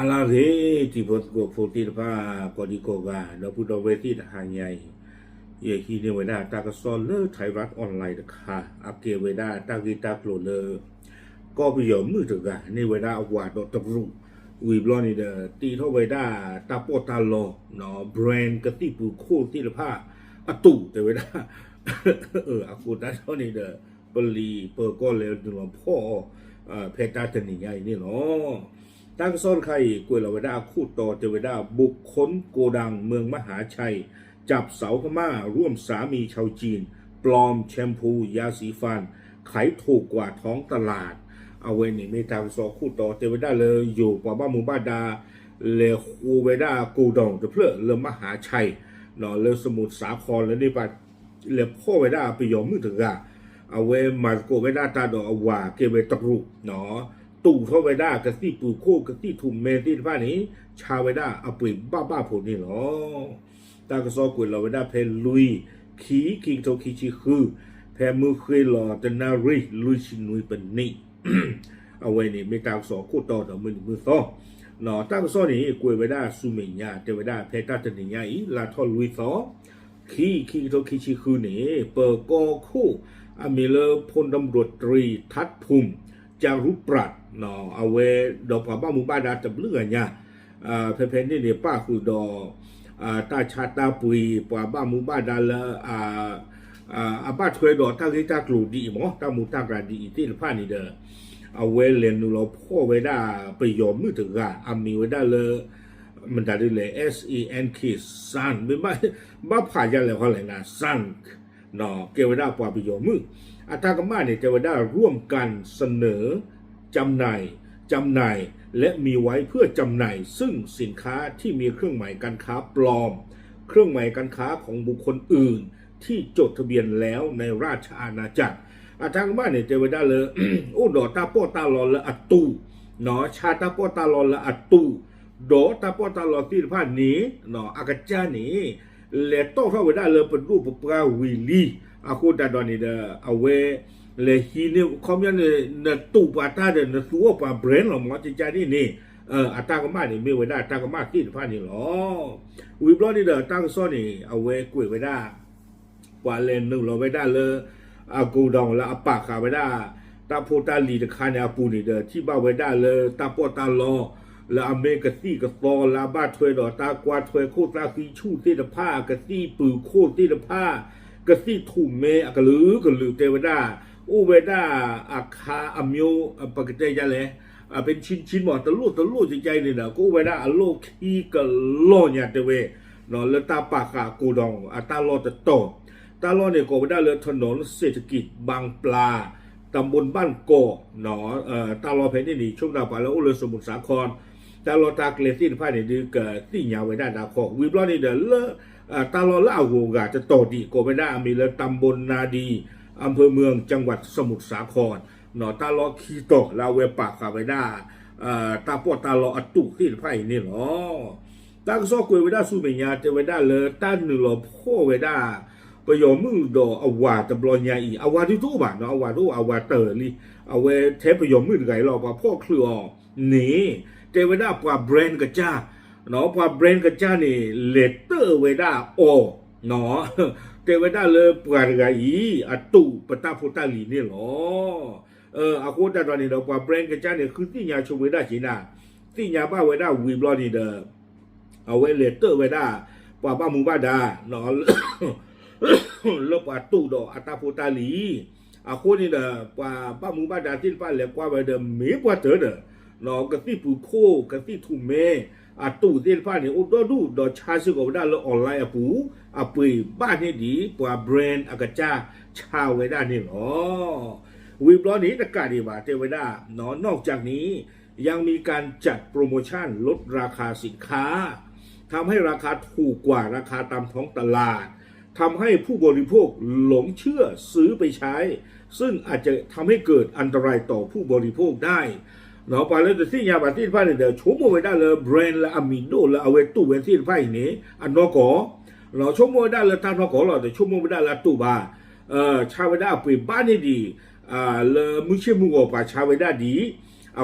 ฮาลาเรที่พดโกโฟติลพากอดิโกกาแล้วพุทธเวทีทหารใหญ่เยคีเนเวดาตากสอนเลอไทยรัฐออนไลน์ค่ะอักเกเวดาตากีตาโกลเลอก็ไปยอมมือถึงกันในเวดาอวาดตบรุวีบลอนี่เดตีเท่าเวดาตาโปตาโลเนาะแบรนด์กติปูโคติลพาอตุแต่เวดาอากูตาเท่านี้เดปลีเปิดก็เลยดูว่าพ่อเพตาตนิใหญ่นี่เนาะตั้งซ่อนไข่กวยลาเวดาคู่ต่อเทวดาบุคคลโกดังเมืองมหาชัยจับเสาพม่าร่วมสามีชาวจีนปลอมแชมพูยาสีฟันขายถูกกว่าท้องตลาดเอาเวนี่ไม่ทางซอคู่ต่อเทวดาเลยอยู่ป่าบ้ามูบ้าดาเลคูเวดากูดองเพื่อเลมหาชัยเนาะเลสมุทรสาครแล้วนี่ปัดเลพ่อเวดาไปยอมมือถึงอะเอาเวมาโกเวดาตาดอกอวาเกเวตรุเนาะตู่เท่าเวดากะซี่ปูโคกะซี่ถุมเมที่บ้านนี้ชาเวดาเอาไปบ้าผลนี่หรอตากระซอกุยเราเวดาเพลลุยขีกิงโตขีชีคือแพมือเคยหล่อจะนารีลุยชินุยเป็นนี่เอาไว้นี่ไม่ตากสอคู่ต่อต่อมือซ้อหนอตากระซอนี่กุยเวดาสุเมียเทวดาเพตาตนิยาอีลาทอลุยซ้อขีโตขีชีคือนี่เปิดกอคู่อเมเลพลตำรวจตรีทัดภูมิจารุปรัตเนาะเอาเวดอกบ้ามุบาดาจับเลือเนี่ยเพนนี่เนี่ยป้าคือดอตาชาตาปุยป้าบ้ามุบาดาละบ้าถวยดอกตาที่ตากลูดีมั้งตามุตากราดีที่ละผ้านี่เด้อเอาเวเรียนนูเราพ่อเวดาไปยอมมือถึงอะมีเวดาเลยมันได้เลย SENK ซันไม่บ้าผ่านยันแล้วเขาเลยนะซันเนาะเกวดาป้าไปยอมมืออาตากมาเนี่ยเจวดาร่วมกันเสนอจำหน่ายและมีไว้เพื่อจำหน่ายซึ่งสินค้าที่มีเครื่องหมายการค้าปลอมเครื่องหมายการค้าของบุคคลอื่นที่จดทะเบียนแล้วในราชอาณาจักรอาตากมาเนี่ยเจวดาเลย โอ้ดอตาโปตาลอละอัตตูเนาะชาตาโปตาลอละอัตตูดอตาโปตาลอที่ผ่านนี้เนาะอากาจานี้และโตเข้าไปได้เลยเป็นรูปปลาวิลีอาคูตาดอนี่เดเอาเวเลยฮีเนี่ยคอมยันเนี่ยตู้ปาตาเดเนี่ยตัวปาเบรนหรอหมอจิจานี่อัตากมาเนี่ยไม่ไว้ได้อัตากมาที่ผ่านนี่หรอวิบล้อนี่เดตั้งซ้อนนี่เอาเวกุยไว้ได้กว่าเลนหนึ่งเราไว้ได้เลยอากูดองแล้วอาปากขาไว้ได้ตาโพตาลีตะคาเนี่ยปูนี่เดที่บ้าไว้ได้เลยตาโปตาลอแล้วอเมริกาซี่กับฟอลาบ้าถวยดอตากวาถวยโคตรคีชูที่ตะผ้ากะซี่ปือโคตรที่ตะผ้ากะซี่ถุมเมอกะลืเทวดาอูเวดาอาคาอมิโอปกติจะเลยเป็นชิ้นหมดตะลุใจนี่นะกูเวดาอโลคีกะโลเนี่ยเตเวเนาะแล้วตาปากากูดองตาโลตะโตตาโลเนี่ยกูเวดาเลยถนนเศรษฐกิจบางปลาตำบลบ้านโกเนาะตาโลเพนนี่ช่วงดาวไปแล้วอุลสมุทรสาครตาโลตาเกลซี่ผ้าเนี่ยดีเกิดที่ยาวไว้ได้ดาวขอกวิบล้อนี่เดลตาโลละเอาหูกาจะโตดีกูเวดามีเลยตำบลนาดีอำเภอเมืองจังหวัดสมุทรสาครเนาะตาลอคีโตลาเวปากขาไว้ได้ตาปอตาลออัตุที่ไพ่นี่หรอตากซอกวยไว้ได้สู้เมียจะไว้ได้เลยตาหนึ่งหลอพ่อไว้ได้ประโยชน์มือดออวาตะบลอนยาอีอวาที่ตู้บ้านเนาะอวาตู้อวาเตอร์ลีเอาไว้เทปประโยชน์มือไงหรอป่ะพ่อเคลือนี่เจไว้ได้ป่ะแบรนด์กระจ้าเนาะป่ะแบรนด์กระจ้านี่เลเตอร์ไว้ได้โอเนาะเทวดาเลยปราไกอัตุปตาโพตาลีนี่หรออาโคตาตอนนี้เราปราแบรนด์กันจ้าเนี่ยคือที่ยาชมเวดาจีน่าที่ยาบ้าเวดาวีบลอนี่เด้อเอาไว้เลเตอร์เวดาปราบ้ามูบ้าดาเนาะลบอัตุดออัตาโพตาลีอาโคนี่เด้อปราบ้ามูบ้าดาที่ป้าเหล็กกว่าเวเดิมมีกว่าเจอเด้อเนาะกะที่ปูโคกะที่ทุ่มเมอาตู้ที่ฟ้าเนี่ยอุดดูดอชาซึกเอาได้แล้วออนไลน์ปูปุยบ้านนี่ดีปว่าแบรนด์อากาจ้าชาวไว้ได้นี่หรอวิบล้อนี้ตะการดีว่าเทวดาเนาะนอกจากนี้ยังมีการจัดโปรโมชั่นลดราคาสินค้าทำให้ราคาถูกกว่าราคาตามท้องตลาดทำให้ผู้บริโภคหลงเชื่อซื้อไปใช้ซึ่งอาจจะทำให้เกิดอันตรายต่อผู้บริโภคได้เนาะไปแล้วแต่ที่ยาบัตที่ฟ้าเนี่ยเดี๋ยวชมไว้ได้เลยแบรนด์ละอามิโนละเอาไว้ตู้เวนที่ฟ้าอย่างนี้อันนอกอเราชมไว้ได้เลยท่านนอกอเราแต่ชมไว้ได้ละตู้บาชาไว้ได้ไปบ้านนี่ดีเลยมือเชื่อมือออกไปชาไว้ได้ดี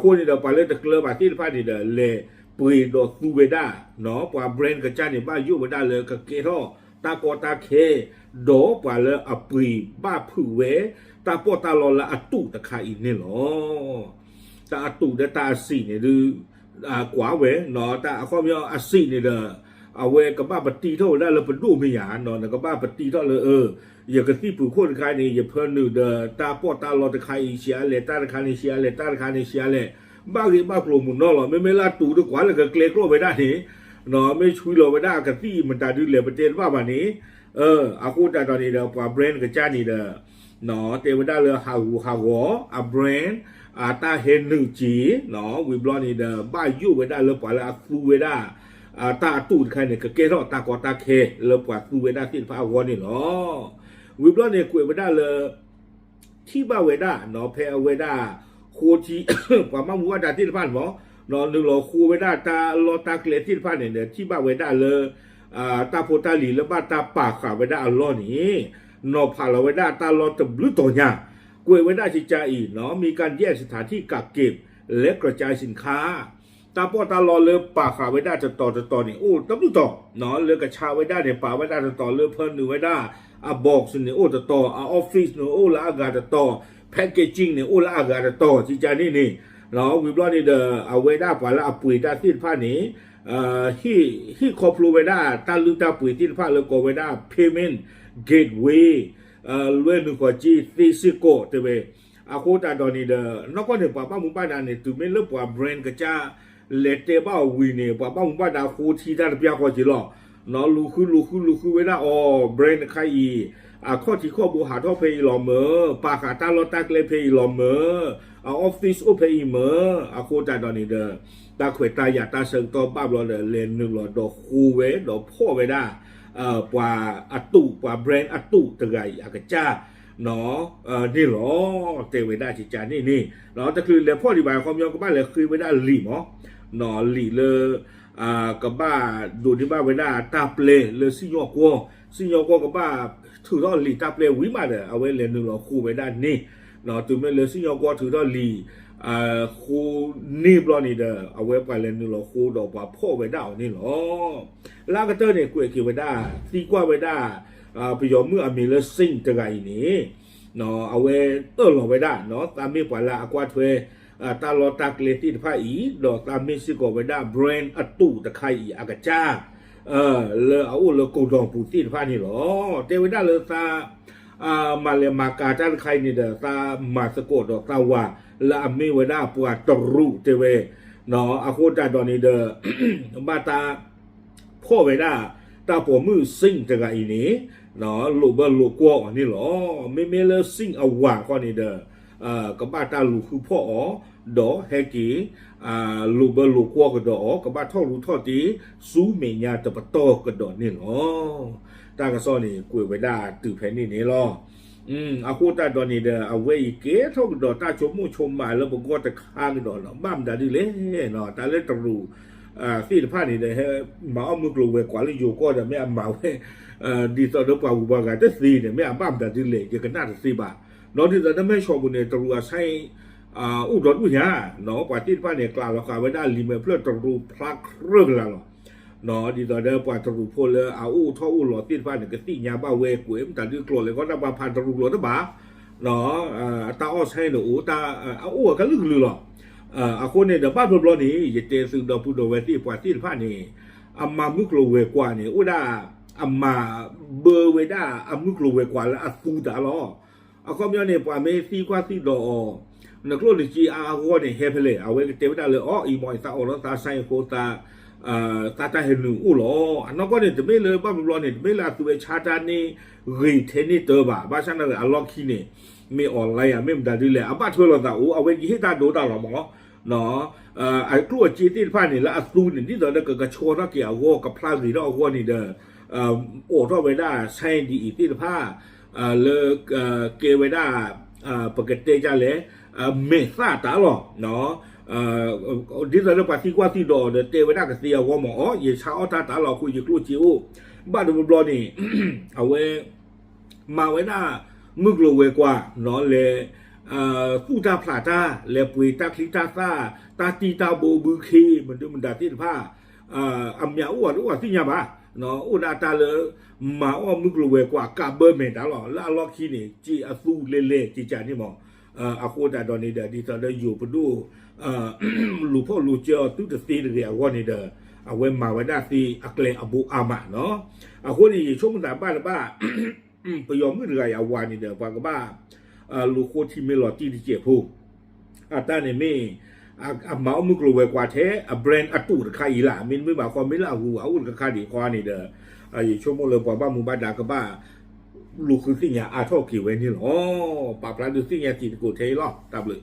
คนนี่เดี๋ยวไปเลยแต่เกลือบัตที่ฟ้าเนี่ยเดี๋ยวเลย ปุยดอตูเวดาเนาะปว่าแบรนด์กระจาเนี่ยบ้ายุเวดาเลยกะเกทอตากอตาเคโดปว่าเลยอปุยบ้าผู้เวตาปอตาลอละอตุตะคาอีนี่หรอตาอตุเดตาสีเนี่ยดูกว่าเวเนาะตาข้อมยออสีเนี่ยเด้อเอาเวกับบ้าปฏิเท่าได้เลยเป็นดูไม่หยาเนาะแล้วก็บ้าปฏิเท่าเลยอย่ากระที่ผู้คนใครนี่อย่าเพิ่นดูเด้อตาปอตาลอตะคาอีเสียเลยตาตะคานี่เสียเลยตาตะคานี่เสียเลยบ้ากี่บ้าโปรมุนนอหรอไม่ลาตูดีกว่าเลยก็เกลโกรไปได้นี่เนาะไม่ช่วยเราไปได้กระที่มันตาดูเลยประเทศว่าแบบนี้อากูแต่ตอนนี้เด้อปว่าแบรนด์กับจ้านี่เด้อเนาะเทวดาเลยฮาวอแบรนด์ตาเห็นหนึ่งจีเนาะวิบลอนี่เด้อบ้ายู่ไปได้เลยปว่าเลยฟูเวด้าตาตูดใครเนี่ยก็เกลตากอตาเคเลยปว่าฟูเวด้าที่พระวอนี่เนาะวิบลอนี่คุยไปได้เลยที่บ้าเวด้าเนาะเพอเวด้าโคจีกว่ามามัวดาที่พันหมอนอนหนึ่งหล่อคูเวด้าตาลอตาเกลที่พันเนี่ยที่บ้าเวด้าเลยตาโพตาลีแล้วบ้าตาปากขาเวด้าอัลลอนี่นอพาลเวด้าตาลอตบลุตัวเนี่ยกวยเวด้าชิจาอีเนาะมีการแยกสถานที่กักเก็บและกระจายสินค้าตาปอตาลอเลยปากขาเวด้าจะต่อนี่โอ้ตับลุต่อเนาะเรือกระชาเวด้าเนี่ยปากเวด้าจะต่อเรือเพิ่นหนึ่งเวด้าบอกสิเนี่ยโอ้จะต่อออฟฟิศเนี่ยโอ้ละอากาศจะต่อแพ็กเกจจิ้งเนี่ยโอ้ละอากาศจะต่อชิจานี่เนาะวิบลอนี่เดอเอาเวด้าปาละปุ๋ยตาที่ผ้านี้ที่ครอบครัวเวด้าตาลือตาปุ๋ยที่ผ้าเลยก็เวด้า payment gateway เรื่องหนึ่งกว่าจีฟิสิโกเตเวอาโคตาดอนี่เดอนอกจากนี้ป้ามุป้าดาเนี่ยตัวไม่เลิกว่าแบรนด์ก็จะเลตเตบ้าวีเนี่ยป้ามุป้าดาโคที่ได้เปียกว่าจีหรอเนาะลูกเวด้าแบรนด์ใครข้อที่ข้อบูหาท่อเพย์หลอมเมอปากาตาลอตักเลเพย์หลอมเมอออฟฟิศโอเพย์เมอโคตาดอนี่เดอตาขวยตาอยากตาเชิงตัวป้าบลอเดเลนหนึ่งหลอดอกคูเวดอกพ่อเวด้ากว่าอัตุกว่าแบรนด์อัตุตะไงอากาจ้าเนาะนี่หรอเตเวด้าจิจานี่เนาะแต่คือเลยพ่อดีบายความยอมกับบ้านเลยคือเวด้าหลีหมอเนาะหลีเลยกับบ้าดูที่บ้านเวด้าตาเปลเลยซิโยกัวกับบ้าถือว่าหลีตาเปลวิมาเดเอาไว้เลยหนึ่งหรอคู่เวด้านี่เนาะตัวไม่เลยซิโยกัวถือว่าหลีคูนี่บลอนี่เด้อเอาไว้ไปเล่นนี่หรอคูดอกว่าพ่อไว้ดาวนี่หรอลากระเตอร์เนี่ยกูเอคิวไว้ได้ตีกว่าไว้ได้ไปยอมเมื่อมีเลสิ่งจะไงนี่เนาะเอาไว้หล่อไว้ได้เนาะตามมีปละอกวาดเฟตาลอตากเลติผ้าอีดอกตามมีสิโกไว้ได้แบรนด์อัตุตะไคอีอากาจ้าเลเอาเลกูดองปูติผ้านี่หรอเตไว้ได้เลยตามาเลมากาจ้าใครนี่เด้อตามาสะกดดอกตาว่าละอเมวดาปวดตรุเตเวเนาะอาโคตาดอนี่เด้อบาตาพ่อเวดาตาปอมือซิ่งจะไงนี่เนาะลูกลูกกัวนี่หรอไม่เลซิ่งเอาว่าข้อนี่เด้อกับบาตาลูกคือพ่อดอเฮกีลูกลูกกัวก็ดอกับบ้าท่อรู้ท่อตีซูเมียตะปะโตก็ดอนี่หรอตากระซ้อนี่กุยเวดาตื่นแผ่นนี่หรออาคูตาดอนี่เด้อเอาไว้เก๋ท่อดอตาชมชมมาแล้วบอกว่าจะข้างดอเนาะบ้ามดาดิเล่เนาะตาเล่ตรูที่ผ้านี่เด้อมาเอามือกลูเวกว่าเลยอยู่ก็จะไม่เอามาเว้ดีต่อเด็กกว่าอุบากาจะซีเนี่ยไม่เอาบ้ามดาดิเล่จะกันน่าจะซีบาเนาะที่จะไม่ชอบบุญเนี่ยตรูใช้อุดรอุญาเนาะกว่าที่ผ้าเนี่ยกล่าวราคาไว้ได้ลิเมเพื่อตรูพระเรื่องละเนาะดีต่อเดิมกว่าตรูพลเลยเอาท่อหลอดที่ผ้าเนี่ยก็ตียาบ้าเวกุยมันแต่ดื้อกลัวเลยก็นับมาพันตรูหลอดบ้าเนาะตาอ้อใช่หนูตาก็ลึกลือหรอคนเนี่ยเดี๋ยวบ้านพลบนี่จะเจอซึ่งดอกพูดเวทีกว่าที่ผ้านี่มามุกโลเวกว่านี่ด้ามาเบอร์เวด้ามุกโลเวกว่าแล้วสูดาล้อความยาวเนี่ยกว่าเมซีกว่าที่ดอกนักโลดิจีก็เนี่ยเฮเพเล่เอาไว้เทวดาเลยอีมอยตาออตาไซโคตาตาเห็นหนึ่งหรออันนั้นก็เนี่ยจะไม่เลยบ้านพลเนี่ยไม่ลาตัวชาจานี่รีเทนนี่เตอร์บ่าบ้านฉันนั่นแหละล็อกขี้เนี่ยไม่ออนไลน์ไม่ได้ดีเลยบ้านเธอเราแต่เอาไว้ยี่ตาโดดาหรอหมอเนาะไอ้กลัวจีที่ผ่านนี่แล้วสูนที่ตอนนั้นก็โชว์นักเกี่ยวกับพลาสติกแล้วก็นี่เด้อโอ้ท่อไว้ได้ใช้ดีอีที่ผ้าเลิกเกไว้ได้ปกติจะเลยเมษาตาหรอเนาะดิฉันเราไปที่กว่าที่ดอเดเตไว้ได้กับเสียว่าหมออย่าเช้าตาเราคุยอยู่กลัวจิ๋วบ้านดูบลอนี่ เอาไว้มาไว้ได้มึกโลเวกว่าเนาะเลย ผู้ตาพลาตาเลปุยตาคลิตาซาตาตีตาโบบูเคมันดูมันดาที่ผ้าอัมยาอ้วนที่ยาบ้าเนาะอุดาตาเลยมาอ้อมมึกลูเวกว่ากาเบอร์เมนตลอดแล้วล็อกขี้นี่จีอสูเล่จีจานี่มออาโคดาดอนนี่เดดีตอนได้อยู่ปดูลูพ่อลูเจอตุตสีเรียวันนี่เดเอาไว้มาไว้ได้สีอักเลอบูอามาเนาะอาโคนี่ช่วงแต่บ้านละบ้าไปยอมมือเรือเอาวานี่เดปากบ้าลูโคที่ไม่หลอดที่เจ็บผู้ตาเนี่ยไม่มาเอามึกลูเวกว่าเทแบรนด์อตูดใครล่ะมินไม่บอกความไม่ล่าหูเอาอุ่นกับคาดีควานี่เดช่วงโมเลยปอบ้ามูบ้าดากบ้าลูกคือสิ่งอย่างอาทอกี่เว้นนี่หรอปาปลาดูสิ่งอย่างจีนกูเทหรอตับเลย